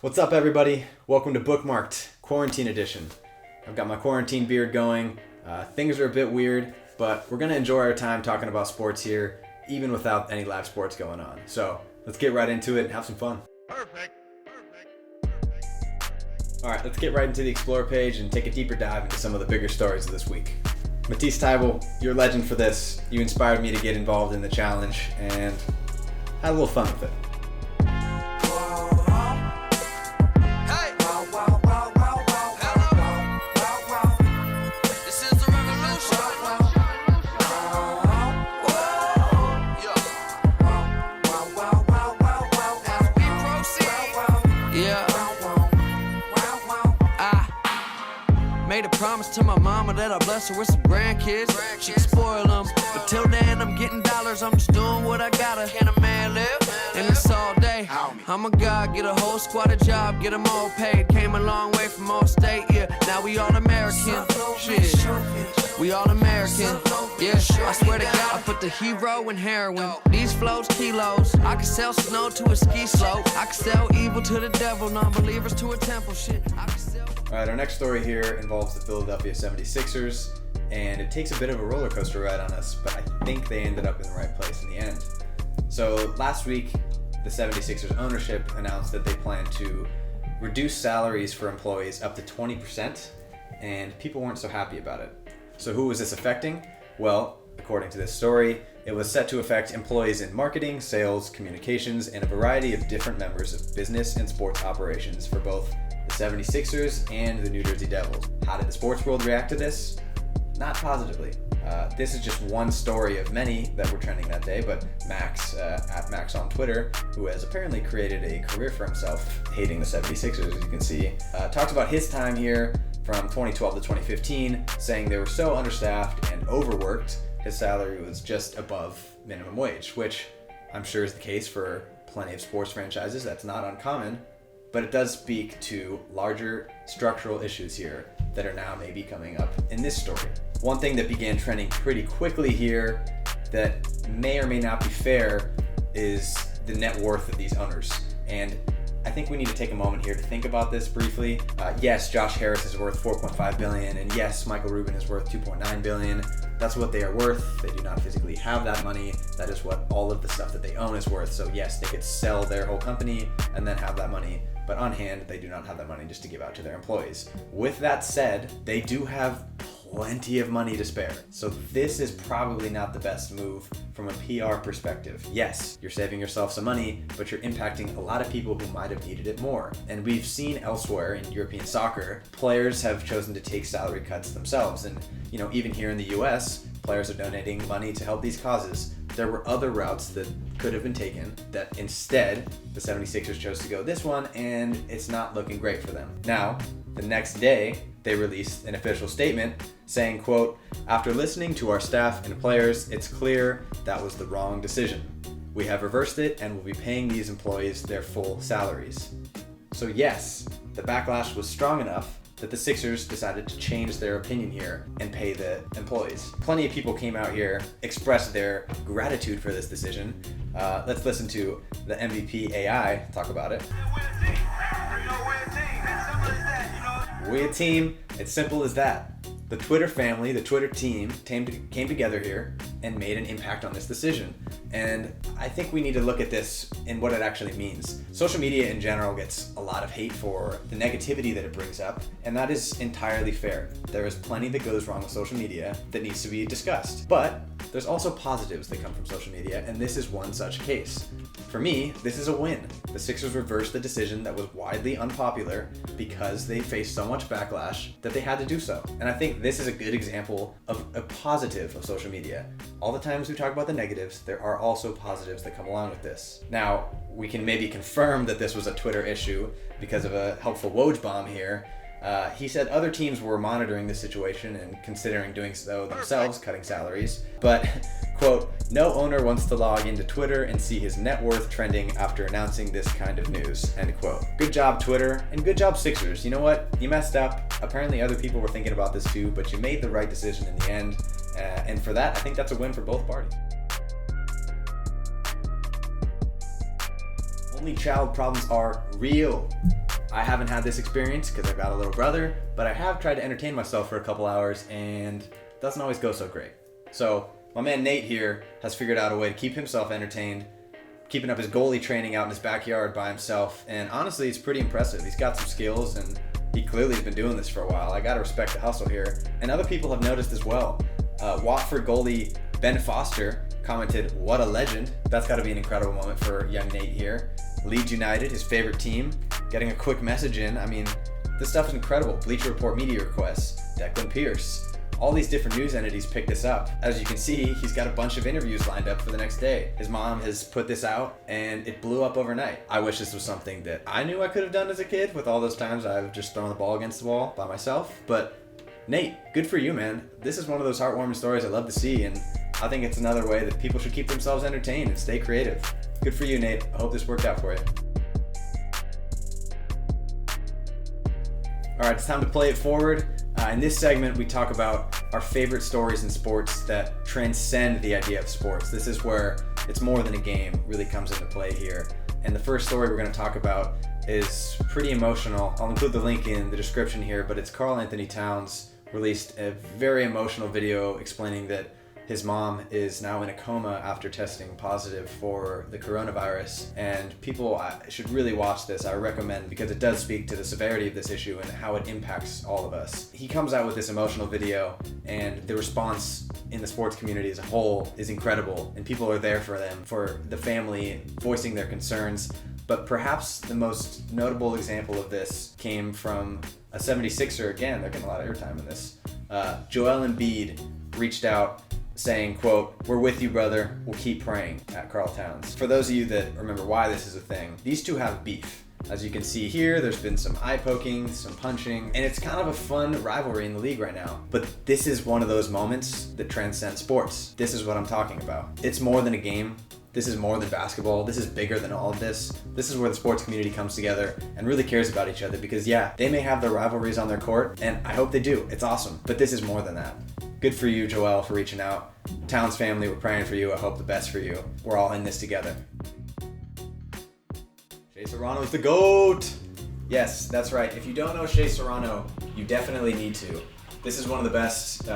What's up, everybody? Welcome to Bookmarked, Quarantine Edition. I've got my quarantine beard going. Things are a bit weird, but we're going to enjoy our time talking about sports here, even without any live sports going on. So let's get right into it and have some fun. Perfect. All right, let's get right into the Explore page and take a deeper dive into some of the bigger stories of this week. Matisse Tybel, you're a legend for this. You inspired me to get involved in the challenge and had a little fun with it. Made a promise to my mama that I'll bless her with some grandkids. She can spoil them, but till then I'm getting dollars. I'm just doing what I gotta. Can a man live? And it's all day. I'm a god, get a whole squad a job, get them all paid. Came a long way from all state, yeah. Now we all American. Shit, we all American. Yeah, I swear to God, I put the hero in heroin. These flows, kilos. I can sell snow to a ski slope. I can sell evil to the devil, non-believers to a temple. Shit, I can sell. All right, our next story here involves the Philadelphia 76ers, and it takes a bit of a roller coaster ride on us, but I think they ended up in the right place in the end. So last week, the 76ers ownership announced that they plan to reduce salaries for employees up to 20%, and people weren't so happy about it. So who was this affecting? Well, according to this story, it was set to affect employees in marketing, sales, communications, and a variety of different members of business and sports operations for both the 76ers and the New Jersey Devils. How did the sports world react to this? Not positively. This is just one story of many that were trending that day, but Max, at Max on Twitter, who has apparently created a career for himself hating the 76ers, as you can see, talks about his time here from 2012 to 2015, saying they were so understaffed and overworked, his salary was just above minimum wage, which I'm sure is the case for plenty of sports franchises. That's not uncommon, but it does speak to larger structural issues here that are now maybe coming up in this story. One thing that began trending pretty quickly here that may or may not be fair is the net worth of these owners. And I think we need to take a moment here to think about this briefly. Yes, Josh Harris is worth $4.5 billion, and yes, Michael Rubin is worth $2.9 billion. That's what they are worth. They do not physically have that money. That is what all of the stuff that they own is worth. So yes, they could sell their whole company and then have that money, but on hand, they do not have that money just to give out to their employees. With that said, they do have plenty of money to spare. So this is probably not the best move from a PR perspective. Yes, you're saving yourself some money, but you're impacting a lot of people who might have needed it more. And we've seen elsewhere in European soccer, players have chosen to take salary cuts themselves. And even here in the US, players are donating money to help these causes. There were other routes that could have been taken that instead the 76ers chose to go this one, and it's not looking great for them. Now, the next day, they released an official statement saying, quote, "After listening to our staff and players, it's clear that was the wrong decision. We have reversed it and will be paying these employees their full salaries." So yes, the backlash was strong enough that the Sixers decided to change their opinion here and pay the employees. Plenty of people came out here, expressed their gratitude for this decision. Let's listen to the MVP AI talk about it. We a team, it's simple as that. The Twitter family, the Twitter team came together here and made an impact on this decision. And I think we need to look at this in what it actually means. Social media in general gets a lot of hate for the negativity that it brings up, and that is entirely fair. There is plenty that goes wrong with social media that needs to be discussed. But there's also positives that come from social media, and this is one such case. For me, this is a win. The Sixers reversed the decision that was widely unpopular because they faced so much backlash that they had to do so. And I think this is a good example of a positive of social media. All the times we talk about the negatives, there are also positives that come along with this. Now, we can maybe confirm that this was a Twitter issue because of a helpful Woj bomb here. He said other teams were monitoring the situation and considering doing so themselves, cutting salaries. But, quote, "No owner wants to log into Twitter and see his net worth trending after announcing this kind of news," end quote. Good job, Twitter, and good job, Sixers. You know what? You messed up. Apparently other people were thinking about this too, but you made the right decision in the end. And for that, I think that's a win for both parties. Only child problems are real. I haven't had this experience because I've got a little brother, but I have tried to entertain myself for a couple hours and it doesn't always go so great. So my man Nate here has figured out a way to keep himself entertained, keeping up his goalie training out in his backyard by himself. And honestly, it's pretty impressive. He's got some skills and he clearly has been doing this for a while. I gotta respect the hustle here. And other people have noticed as well. Watford goalie Ben Foster commented, "What a legend." That's gotta be an incredible moment for young Nate here. Leeds United, his favorite team, getting a quick message in. I mean, this stuff is incredible. Bleacher Report media requests, Declan Pierce. All these different news entities pick this up. As you can see, he's got a bunch of interviews lined up for the next day. His mom has put this out and it blew up overnight. I wish this was something that I knew I could have done as a kid with all those times I've just thrown the ball against the wall by myself. But Nate, good for you, man. This is one of those heartwarming stories I love to see, and I think it's another way that people should keep themselves entertained and stay creative. Good for you, Nate. I hope this worked out for you. All right, it's time to play it forward. In this segment, we talk about our favorite stories in sports that transcend the idea of sports. This is where it's more than a game really comes into play here. And the first story we're going to talk about is pretty emotional. I'll include the link in the description here, but it's Karl Anthony Towns released a very emotional video explaining that his mom is now in a coma after testing positive for the coronavirus, and people should really watch this. I recommend, because it does speak to the severity of this issue and how it impacts all of us. He comes out with this emotional video, and the response in the sports community as a whole is incredible, and people are there for them, for the family, voicing their concerns. But perhaps the most notable example of this came from a 76er. Again, they're getting a lot of airtime in this. Joel Embiid reached out saying, quote, "We're with you, brother. We'll keep praying," at Karl Towns. For those of you that remember why this is a thing, these two have beef. As you can see here, there's been some eye poking, some punching, and it's kind of a fun rivalry in the league right now. But this is one of those moments that transcend sports. This is what I'm talking about. It's more than a game. This is more than basketball. This is bigger than all of this. This is where the sports community comes together and really cares about each other, because yeah, they may have their rivalries on their court, and I hope they do. It's awesome. But this is more than that. Good for you, Joel, for reaching out. Towns family, we're praying for you. I hope the best for you. We're all in this together. Shea Serrano's the GOAT. Yes, that's right. If you don't know Shea Serrano, you definitely need to. This is one of the best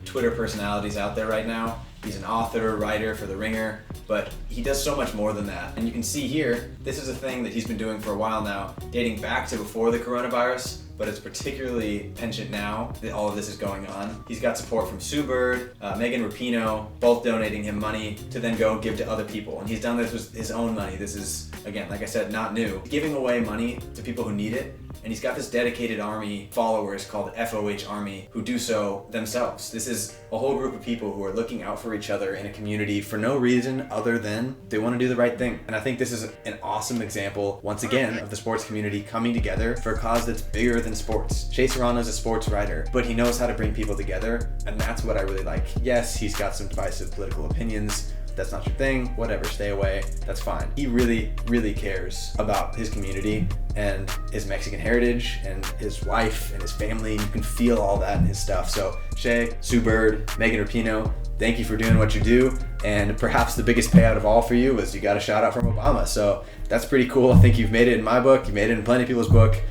Twitter personalities out there right now. He's an author, writer for The Ringer, but he does so much more than that. And you can see here, this is a thing that he's been doing for a while now, dating back to before the coronavirus, but it's particularly penchant now that all of this is going on. He's got support from Sue Bird, Megan Rapinoe, both donating him money to then go give to other people. And he's done this with his own money. This is, again, like I said, not new. Giving away money to people who need it. And he's got this dedicated army followers called FOH Army who do so themselves. This is a whole group of people who are looking out for each other in a community for no reason other than they want to do the right thing. And I think this is an awesome example, once again, of the sports community coming together for a cause that's bigger than sports. Shea Serrano is a sports writer, but he knows how to bring people together, and that's what I really like. Yes, he's got some divisive political opinions. That's not your thing, whatever, stay away, that's fine. He really, really cares about his community and his Mexican heritage and his wife and his family. You can feel all that in his stuff. So Shea, Sue Bird, Megan Rapinoe, thank you for doing what you do. And perhaps the biggest payout of all for you was you got a shout out from Obama. So that's pretty cool. I think you've made it in my book, you made it in plenty of people's book.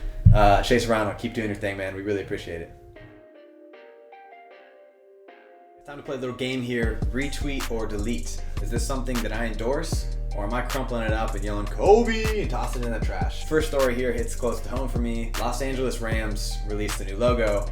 Shea Serrano, keep doing your thing, man. We really appreciate it. Time to play a little game here, retweet or delete. Is this something that I endorse, or am I crumpling it up and yelling Kobe and tossing it in the trash? First story here hits close to home for me. Los Angeles Rams released a new logo,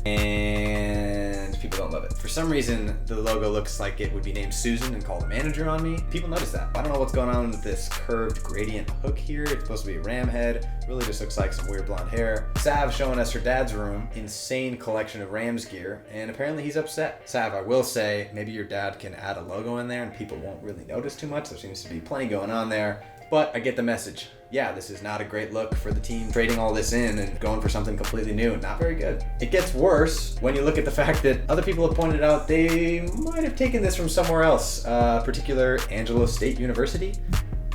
and people don't love it. For some reason, the logo looks like it would be named Susan and call the manager on me. People notice that. I don't know what's going on with this curved gradient hook here. It's supposed to be a ram head. Really just looks like some weird blonde hair. Sav showing us her dad's room. Insane collection of Rams gear, and apparently he's upset. Sav, I will say, maybe your dad can add a logo in there and people won't really notice too much. There seems to be plenty going on there. But I get the message. Yeah, this is not a great look for the team, trading all this in and going for something completely new. Not very good. It gets worse when you look at the fact that other people have pointed out they might have taken this from somewhere else, particular Angelo State University.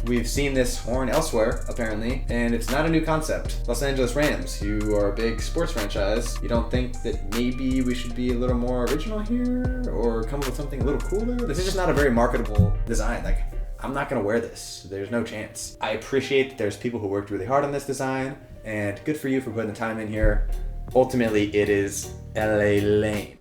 We've seen this horn elsewhere, apparently, and it's not a new concept. Los Angeles Rams, you are a big sports franchise. You don't think that maybe we should be a little more original here or come up with something a little cooler? This is just not a very marketable design. I'm not gonna wear this. There's no chance. I appreciate that there's people who worked really hard on this design, and good for you for putting the time in here. Ultimately, it is LA Lane.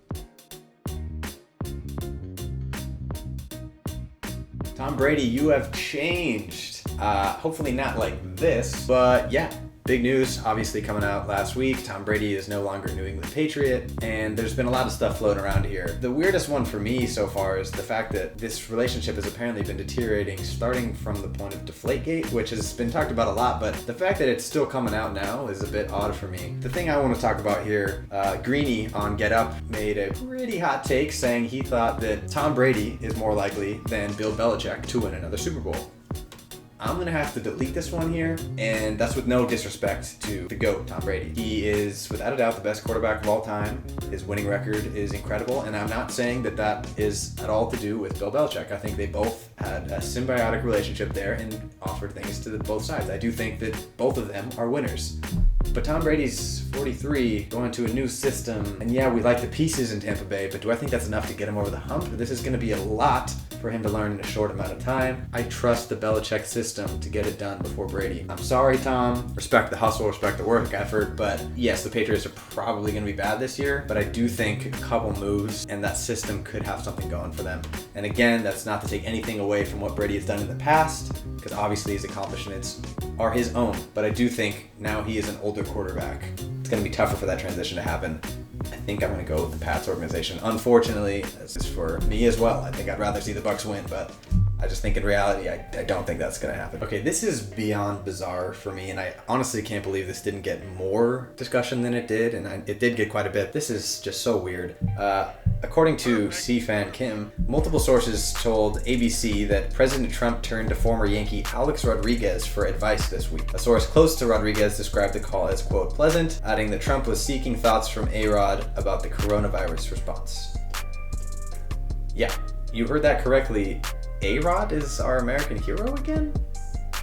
Tom Brady, you have changed. Hopefully not like this, but yeah. Big news, obviously, coming out last week. Tom Brady is no longer a New England Patriot, and there's been a lot of stuff floating around here. The weirdest one for me so far is the fact that this relationship has apparently been deteriorating starting from the point of Deflategate, which has been talked about a lot, but the fact that it's still coming out now is a bit odd for me. The thing I want to talk about here, Greeny on Get Up made a pretty hot take saying he thought that Tom Brady is more likely than Bill Belichick to win another Super Bowl. I'm gonna have to delete this one here, and that's with no disrespect to the GOAT, Tom Brady. He is, without a doubt, the best quarterback of all time. His winning record is incredible, and I'm not saying that that is at all to do with Bill Belichick. I think they both had a symbiotic relationship there and offered things to both sides. I do think that both of them are winners. But Tom Brady's 43, going to a new system, and yeah, we like the pieces in Tampa Bay, but do I think that's enough to get him over the hump? This is gonna be a lot for him to learn in a short amount of time. I trust the Belichick system to get it done before Brady. I'm sorry, Tom. Respect the hustle, respect the work effort, but yes, the Patriots are probably going to be bad this year, but I do think a couple moves and that system could have something going for them. And again, that's not to take anything away from what Brady has done in the past, because obviously his accomplishments are his own, but I do think now he is an older quarterback. It's going to be tougher for that transition to happen. I think I'm going to go with the Pats organization. Unfortunately, this is for me as well. I think I'd rather see the Bucs win, but I just think in reality, I don't think that's going to happen. Okay, this is beyond bizarre for me, and I honestly can't believe this didn't get more discussion than it did, and it did get quite a bit. This is just so weird. According to CFan Kim, multiple sources told ABC that President Trump turned to former Yankee Alex Rodriguez for advice this week. A source close to Rodriguez described the call as, quote, pleasant, adding that Trump was seeking thoughts from ARod about the coronavirus response. Yeah, you heard that correctly. ARod is our American hero again?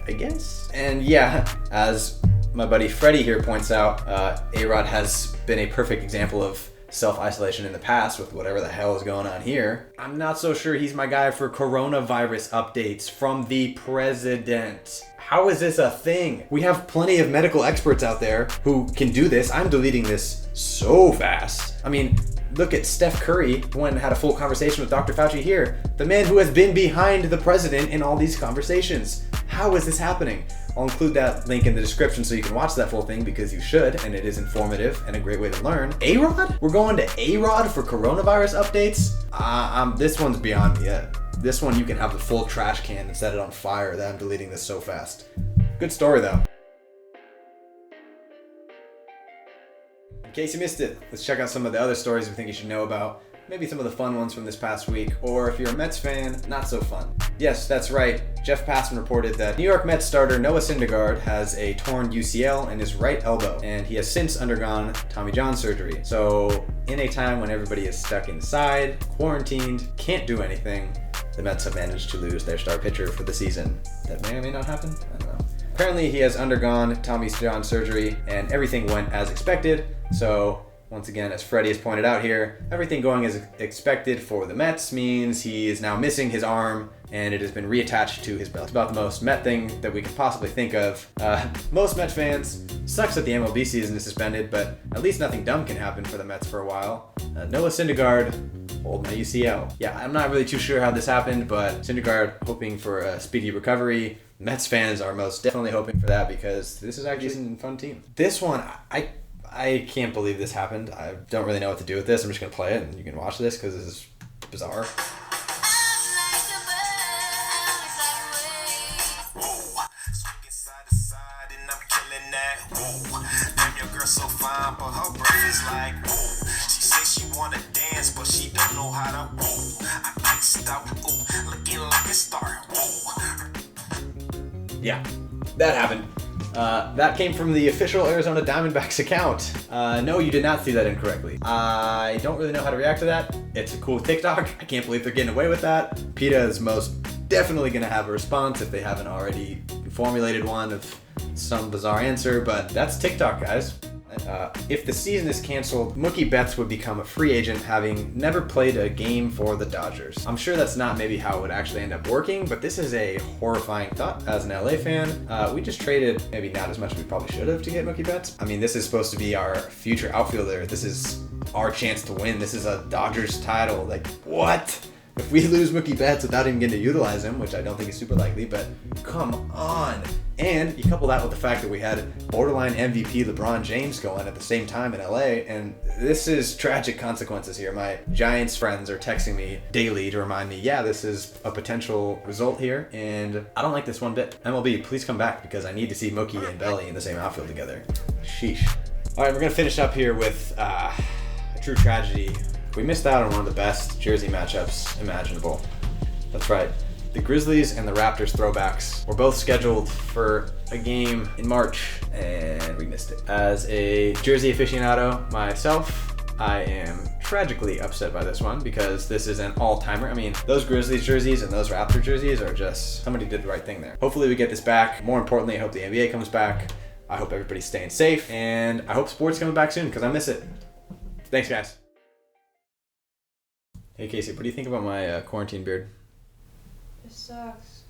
I guess? And yeah, as my buddy Freddie here points out, ARod has been a perfect example of self-isolation in the past with whatever the hell is going on here. I'm not so sure he's my guy for coronavirus updates from the president. How is this a thing? We have plenty of medical experts out there who can do this. I'm deleting this so fast. I mean, look at Steph Curry, who went and had a full conversation with Dr. Fauci here, the man who has been behind the president in all these conversations. How is this happening? I'll include that link in the description so you can watch that full thing because you should, and it is informative and a great way to learn. ARod? We're going to ARod for coronavirus updates? This one's beyond me. This one you can have the full trash can and set it on fire. That I'm deleting this so fast. Good story though. In case you missed it, let's check out some of the other stories we think you should know about. Maybe some of the fun ones from this past week, or if you're a Mets fan, not so fun. Yes, that's right. Jeff Passman reported that New York Mets starter Noah Syndergaard has a torn UCL in his right elbow, and he has since undergone Tommy John surgery. So, in a time when everybody is stuck inside, quarantined, can't do anything, the Mets have managed to lose their star pitcher for the season. That may or may not happen. I don't know. Apparently, he has undergone Tommy John surgery, and everything went as expected. So, once again, as Freddie has pointed out here, everything going as expected for the Mets means he is now missing his arm and it has been reattached to his belt. It's about the most Met thing that we can possibly think of. Most Mets fans, sucks that the MLB season is suspended, but at least nothing dumb can happen for the Mets for a while. Noah Syndergaard, hold my UCL. Yeah, I'm not really too sure how this happened, but Syndergaard hoping for a speedy recovery. Mets fans are most definitely hoping for that because this is actually a fun team. This one, I can't believe this happened. I don't really know what to do with this. I'm just going to play it and you can watch this because this is bizarre. So fine, but her breath is like, whoa. She says she wanna dance, but she don't know how to, whoa. I iced out, ooh, looking like a star, whoa. Yeah, that happened. That came from the official Arizona Diamondbacks account. No, you did not see that incorrectly. I don't really know how to react to that. It's a cool TikTok. I can't believe they're getting away with that. PETA is most definitely gonna have a response if they haven't already formulated one of some bizarre answer, but that's TikTok, guys. If the season is canceled, Mookie Betts would become a free agent, having never played a game for the Dodgers. I'm sure that's not maybe how it would actually end up working, but this is a horrifying thought as an LA fan. We just traded maybe not as much as we probably should have to get Mookie Betts. I mean, this is supposed to be our future outfielder. This is our chance to win. This is a Dodgers title. Like, what? If we lose Mookie Betts without even getting to utilize him, which I don't think is super likely, but come on. And you couple that with the fact that we had borderline MVP LeBron James going at the same time in LA, and this is tragic consequences here. My Giants friends are texting me daily to remind me, yeah, this is a potential result here, and I don't like this one bit. MLB, please come back, because I need to see Mookie and Belly in the same outfield together. Sheesh. All right, we're going to finish up here with a true tragedy. We missed out on one of the best jersey matchups imaginable. That's right. The Grizzlies and the Raptors throwbacks were both scheduled for a game in March, and we missed it. As a jersey aficionado myself, I am tragically upset by this one because this is an all-timer. I mean, those Grizzlies jerseys and those Raptor jerseys are just, somebody did the right thing there. Hopefully we get this back. More importantly, I hope the NBA comes back. I hope everybody's staying safe, and I hope sports coming back soon because I miss it. Thanks, guys. Hey Casey, what do you think about my quarantine beard? It sucks.